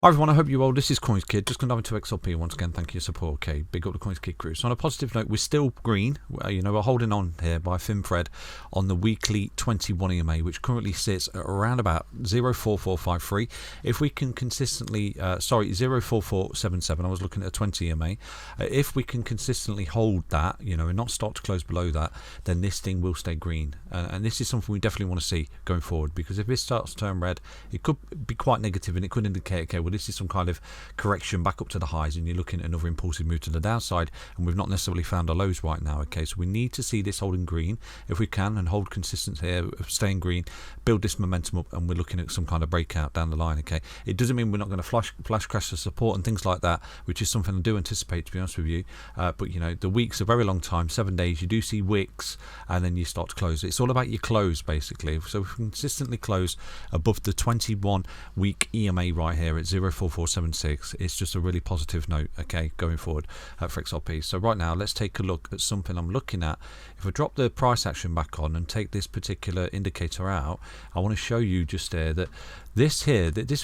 Hi everyone, I hope you're well. This is CoinsKid. Just going to dive into XRP once again. Thank you for your support. Okay, big up the CoinsKid crew. So on a positive note, we're still green. We're holding on here by a thin thread on the weekly 21 EMA, which currently sits at around about 04453. If we can consistently, 04477. I was looking at a 20 EMA. If we can consistently hold that, and not start to close below that, then this thing will stay green. And this is something we definitely want to see going forward, because if this starts to turn red, it could be quite negative, and it could indicate, okay, well, this is some kind of correction back up to the highs, and you're looking at another impulsive move to the downside, and we've not necessarily found our lows right now. Okay, so we need to see this holding green if we can, and hold consistency here, staying green, build this momentum up, and we're looking at some kind of breakout down the line. Okay, it doesn't mean we're not going to flash crash the support and things like that, which is something I do anticipate, to be honest with you. But the week's a very long time, 7 days. You do see wicks, and then you start to close. It's all about your close, basically. So if we consistently close above the 21 week EMA right here at 04476, it's just a really positive note, okay, going forward for XRP. So right now, let's take a look at something I'm looking at. If I drop the price action back on and take this particular indicator out, I want to show you just there that this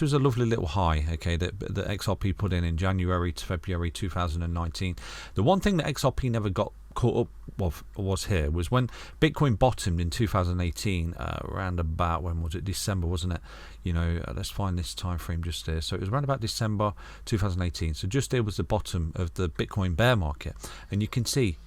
was a lovely little high, okay, that XRP put in January to February 2019. The one thing that XRP never got caught up was here was when Bitcoin bottomed in 2018, around about, when was it, December, wasn't it? Let's find this time frame just there. So it was around about December 2018. So just there was the bottom of the Bitcoin bear market, and you can see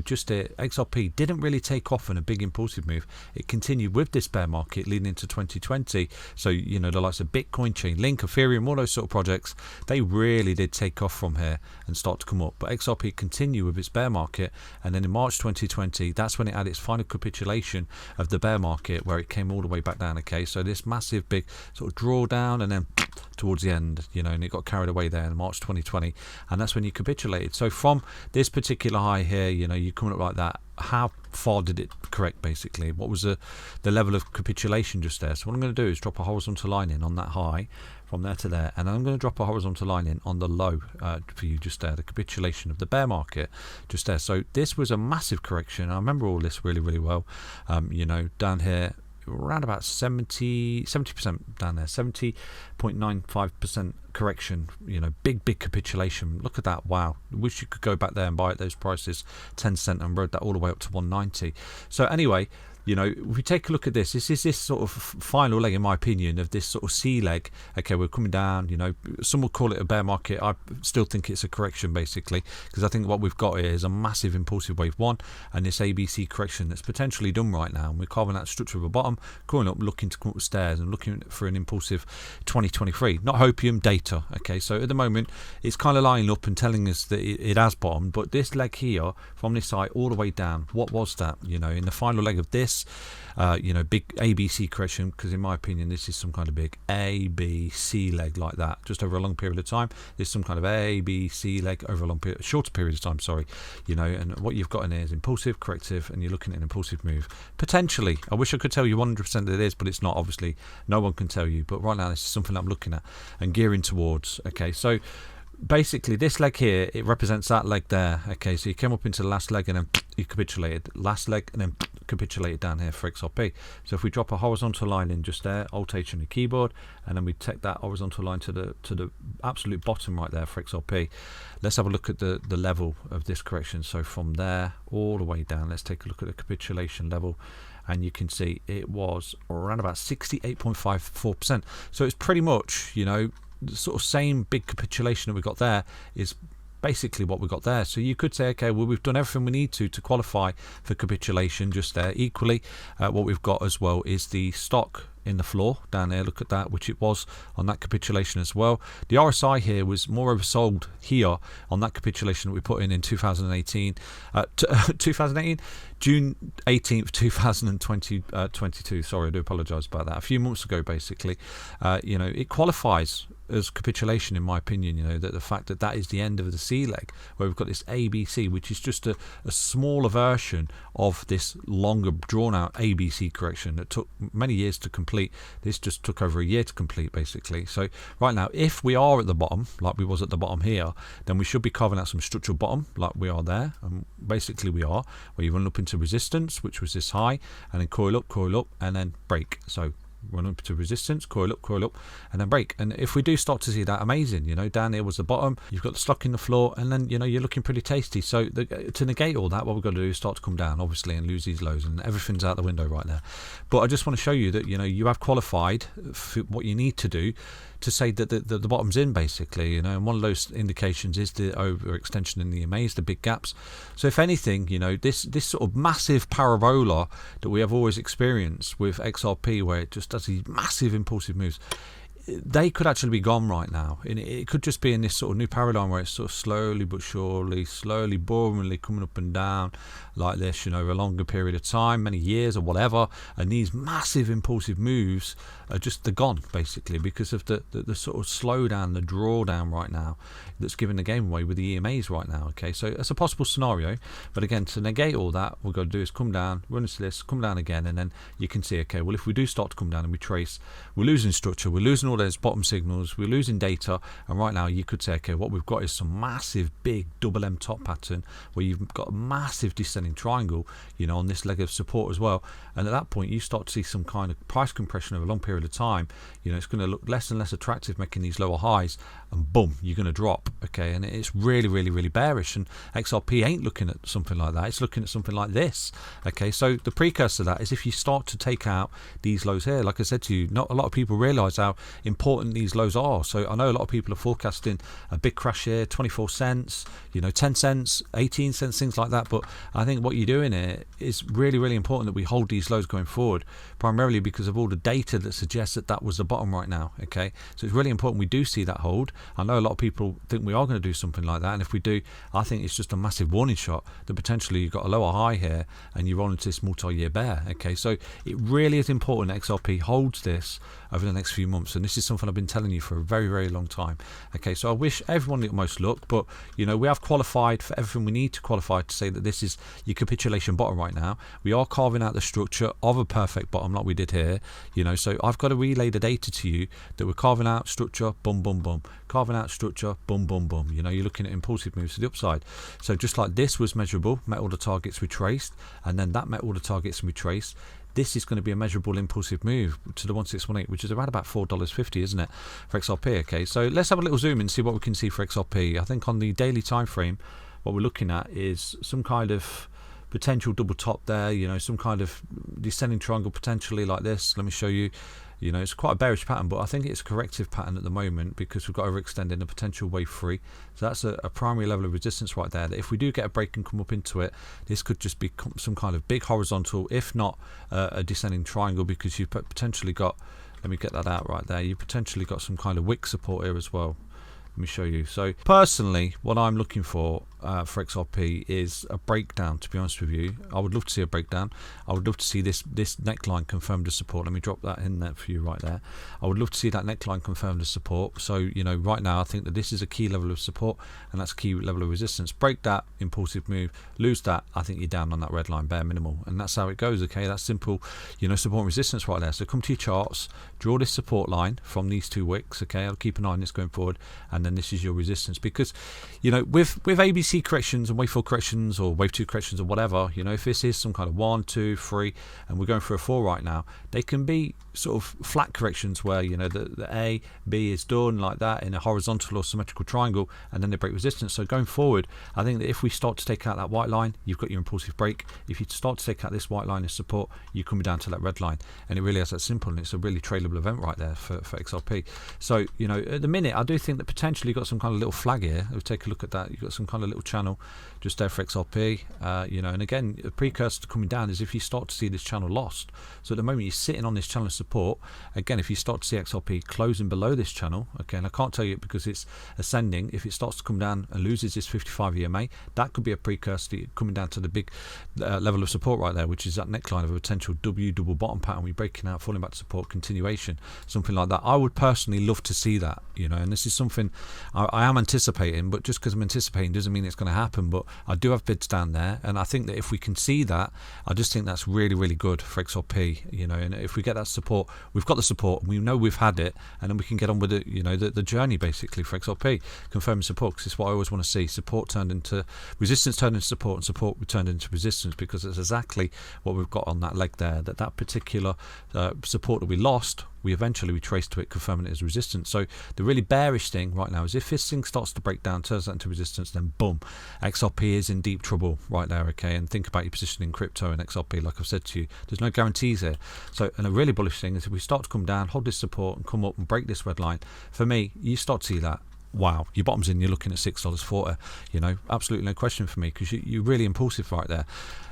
just XRP didn't really take off in a big impulsive move. It continued with this bear market leading into 2020. So the likes of Bitcoin, Chainlink, Ethereum, all those sort of projects, they really did take off from here and start to come up. But XRP continued with its bear market, and then in March 2020, that's when it had its final capitulation of the bear market, where it came all the way back down. Okay, so this massive big sort of drawdown, and then towards the end, and it got carried away there in March 2020, and that's when you capitulated. So from this particular high here, you coming up like that, how far did it correct, basically? What was the level of capitulation just there? So what I'm going to do is drop a horizontal line in on that high from there to there, and then I'm going to drop a horizontal line in on the low for you just there, the capitulation of the bear market just there. So this was a massive correction. I remember all this really, really well. Down here around about 70% down there, 70.95% correction, big capitulation. Look at that. Wow, wish you could go back there and buy at those prices, 10 cent, and rode that all the way up to 190. So anyway, if we take a look at this is this sort of final leg, in my opinion, of this sort of C leg. Okay, we're coming down, some will call it a bear market. I still think it's a correction, basically, because I think what we've got here is a massive impulsive wave one, and this ABC correction that's potentially done right now, and we're carving that structure of a bottom, going up, looking to come up the stairs, and looking for an impulsive 2023, not hopium, data. Okay, so at the moment it's kind of lining up and telling us that it has bottomed, but this leg here from this side all the way down, what was that? In the final leg of this, big ABC correction, because in my opinion this is some kind of big ABC leg like that, just over a long period of time. There's some kind of ABC leg over a shorter period of time, sorry. And what you've got in there is impulsive, corrective, and you're looking at an impulsive move, potentially. I wish I could tell you 100% that it is, but it's not. Obviously no one can tell you, but right now this is something I'm looking at and gearing towards. Okay, so basically this leg here, it represents that leg there. Okay, so you came up into the last leg and then you capitulated, last leg, and then capitulated down here for XRP. So if we drop a horizontal line in just there, Alt H on the keyboard, and then we take that horizontal line to the absolute bottom right there for XRP, let's have a look at the level of this correction. So from there all the way down, let's take a look at the capitulation level, and you can see it was around about 68.54%. So it's pretty much, the sort of same big capitulation that we got there is basically what we got there. So you could say, okay, well, we've done everything we need to qualify for capitulation just there. Equally, what we've got as well is the stock in the floor down there. Look at that, which it was on that capitulation as well. The RSI here was more oversold here on that capitulation that we put in 2018, 2018, June 18th, 2022. Sorry, I do apologise about that. A few months ago, basically, it qualifies as capitulation, in my opinion. That the fact that is the end of the C leg, where we've got this ABC, which is just a smaller version of this longer drawn out ABC correction that took many years to complete. This just took over a year to complete, basically. So right now, if we are at the bottom, like we was at the bottom here, then we should be carving out some structural bottom, like we are there, and basically we are, where you run up into resistance, which was this high, and then coil up, and then break. So run up to resistance, coil up, and then break. And if we do start to see that, amazing. Down here was the bottom, you've got the stock in the floor, and then you're looking pretty tasty. So to negate all that, what we've got to do is start to come down, obviously, and lose these lows, and everything's out the window right there. But I just want to show you that you have qualified for what you need to do to say that the bottom's in, basically, and one of those indications is the overextension in the EMAs, the big gaps. So if anything, this sort of massive parabola that we have always experienced with XRP, where it just does these massive impulsive moves, they could actually be gone right now. And it could just be in this sort of new paradigm where it's sort of slowly but surely, slowly, boringly coming up and down like this, a longer period of time, many years or whatever. And these massive impulsive moves are just, they're gone, basically, because of the sort of slowdown, the drawdown right now that's giving the game away with the EMAs right now. Okay, so that's a possible scenario. But again, to negate all that, what we've got to do is come down, run into this, come down again, and then you can see, okay, well, if we do start to come down and we trace, we're losing structure, we're losing all those bottom signals, we're losing data, and right now you could say, okay, what we've got is some massive big double M top pattern where you've got a massive descending triangle, on this leg of support as well. And at that point you start to see some kind of price compression over a long period of time. It's going to look less and less attractive, making these lower highs, and boom, you're going to drop. Okay, and it's really, really, really bearish, and XRP ain't looking at something like that. It's looking at something like this. Okay, so the precursor to that is if you start to take out these lows here. Like I said to you, not a lot of people realize how important these lows are. So I know a lot of people are forecasting a big crash here, 24 cents, 10 cents, 18 cents, things like that. But I think what you're doing here is really, really important that we hold these lows going forward, primarily because of all the data that suggests that was the bottom right now. Okay, so it's really important we do see that hold. I know a lot of people think we are going to do something like that, and if we do, I think it's just a massive warning shot that potentially you've got a lower high here and you roll into this multi-year bear. Okay, so it really is important that XRP holds this over the next few months, and this is something I've been telling you for a very, very long time. Okay, so I wish everyone the utmost luck, but we have qualified for everything we need to qualify to say that this is your capitulation bottom right now. We are carving out the structure of a perfect bottom like we did here, so I've got to relay the data to you that we're carving out structure, boom, boom, boom, carving out structure, boom, boom, boom. You're looking at impulsive moves to the upside. So just like this was measurable, met all the targets we traced, and then that met all the targets we traced. This is going to be a measurable impulsive move to the 1618, which is around about $4.50, isn't it, for XRP? Okay, so let's have a little zoom and see what we can see for XRP. I think on the daily time frame, what we're looking at is some kind of potential double top there, some kind of descending triangle potentially like this. Let me show you. It's quite a bearish pattern, but I think it's a corrective pattern at the moment because we've got overextending a potential wave 3. So that's a primary level of resistance right there, that if we do get a break and come up into it, this could just be some kind of big horizontal, if not a descending triangle, because you've potentially got, let me get that out right there, you've potentially got some kind of wick support here as well. Let me show you. So personally, what I'm looking for XRP is a breakdown, to be honest with you. I would love to see a breakdown. I would love to see this neckline confirmed as support. Let me drop that in there for you right there. I would love to see that neckline confirmed as support. So right now I think that this is a key level of support, and that's a key level of resistance. Break that, impulsive move, lose that, I think you're down on that red line, bare minimal, and that's how it goes. Okay, that's simple, support and resistance right there. So come to your charts, draw this support line from these two wicks. Okay, I'll keep an eye on this going forward, and then this is your resistance, because with ABC corrections and wave 4 corrections or wave 2 corrections or whatever, if this is some kind of 1, 2, 3 and we're going for a 4 right now, they can be sort of flat corrections where the A, B is done like that in a horizontal or symmetrical triangle, and then they break resistance. So going forward, I think that if we start to take out that white line, you've got your impulsive break. If you start to take out this white line as support, you come down to that red line, and it really is that simple, and it's a really tradable event right there for XRP. So at the minute I do think that potentially you've got some kind of little flag here. We'll take a look at that. You've got some kind of little channel just there for XRP, and again, a precursor to coming down is if you start to see this channel lost. So at the moment you're sitting on this channel of support. Again, if you start to see XRP closing below this channel, okay, and I can't tell you it because it's ascending, if it starts to come down and loses this 55 EMA, that could be a precursor to coming down to the big level of support right there, which is that neckline of a potential W double bottom pattern. We're breaking out, falling back to support, continuation, something like that. I would personally love to see that, and this is something I am anticipating, but just because I'm anticipating doesn't mean it's going to happen. But I do have bids down there, and I think that if we can see that, I just think that's really, really good for XRP, you know. And if we get that support, we've got the support, we know we've had it, and then we can get on with it, you know, the journey basically for XRP, confirming support, because it's what I always want to see. Support turned into resistance, turned into support, and support turned into resistance, because it's exactly what we've got on that leg there. That particular support that we lost, we eventually traced to it, confirming it as resistance. So the really bearish thing right now is if this thing starts to break down, turns that into resistance, then boom, XRP is in deep trouble right there, okay? And think about your position in crypto and XRP. Like I've said to you, there's no guarantees here. So, and a really bullish thing is if we start to come down, hold this support and come up and break this red line, for me, you start to see that, wow, your bottom's in, you're looking at $6.40, you know, absolutely no question for me, because you're really impulsive right there.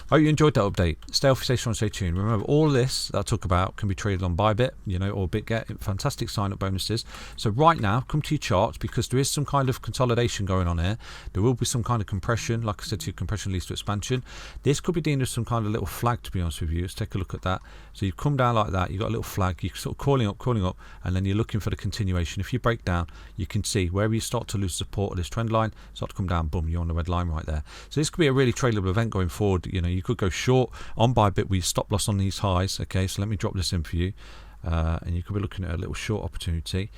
Hope you enjoyed that update. Stay healthy, stay strong, stay tuned. Remember, all this that I talk about can be traded on Bybit, you know, or BitGet. Fantastic sign-up bonuses. So right now, come to your charts, because there is some kind of consolidation going on here. There will be some kind of compression. Like I said to you, compression leads to expansion. This could be deemed as some kind of little flag, to be honest with you. Let's take a look at that. So you've come down like that. You've got a little flag. You're sort of calling up, and then you're looking for the continuation. If you break down, you can see wherever you start to lose support of this trend line, start to come down, boom, you're on the red line right there. So this could be a really tradable event going forward. You know, you could go short on Bybit with stop loss on these highs. Okay, so let me drop this in for you, and you could be looking at a little short opportunity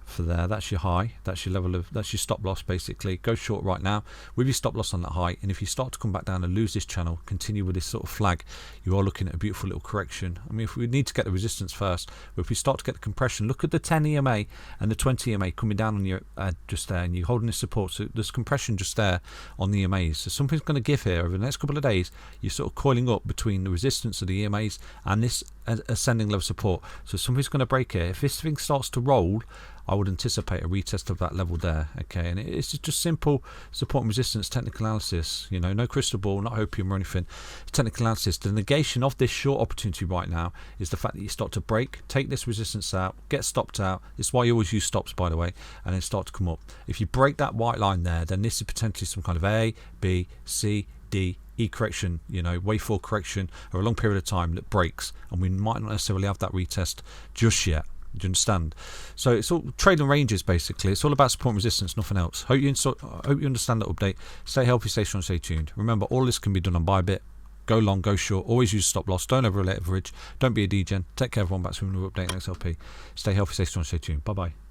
for there. That's your high, that's your level of, that's your stop loss basically. Go short right now with your stop loss on that high, and if you start to come back down and lose this channel, continue with this sort of flag, you are looking at a beautiful little correction. I mean, if we need to get the resistance first, but if we start to get the compression, look at the 10 EMA and the 20 EMA coming down on you just there, and you're holding this support, so there's compression just there on the EMAs. So something's going to give here over the next couple of days. You're sort of coiling up between the resistance of the EMAs and this ascending level support, so something's going to break here. If this thing starts to roll, I would anticipate a retest of that level there, okay? And it's just simple support and resistance technical analysis, you know, no crystal ball, not opium or anything. Technical analysis. The negation of this short opportunity right now is the fact that you start to break, take this resistance out, get stopped out. It's why you always use stops, by the way, and then start to come up. If you break that white line there, then this is potentially some kind of A, B, C, D, E correction, you know, wave 4 correction over a long period of time that breaks, and we might not necessarily have that retest just yet. Do you understand? So it's all trading ranges basically. It's all about support and resistance, nothing else. Hope you understand that update. Stay healthy, stay strong, stay tuned. Remember, all this can be done on Bybit. Go long, go short. Always use stop loss. Don't over leverage. Don't be a degen. Take care, everyone. Back to another update on XLP. Stay healthy, stay strong, stay tuned. Bye bye.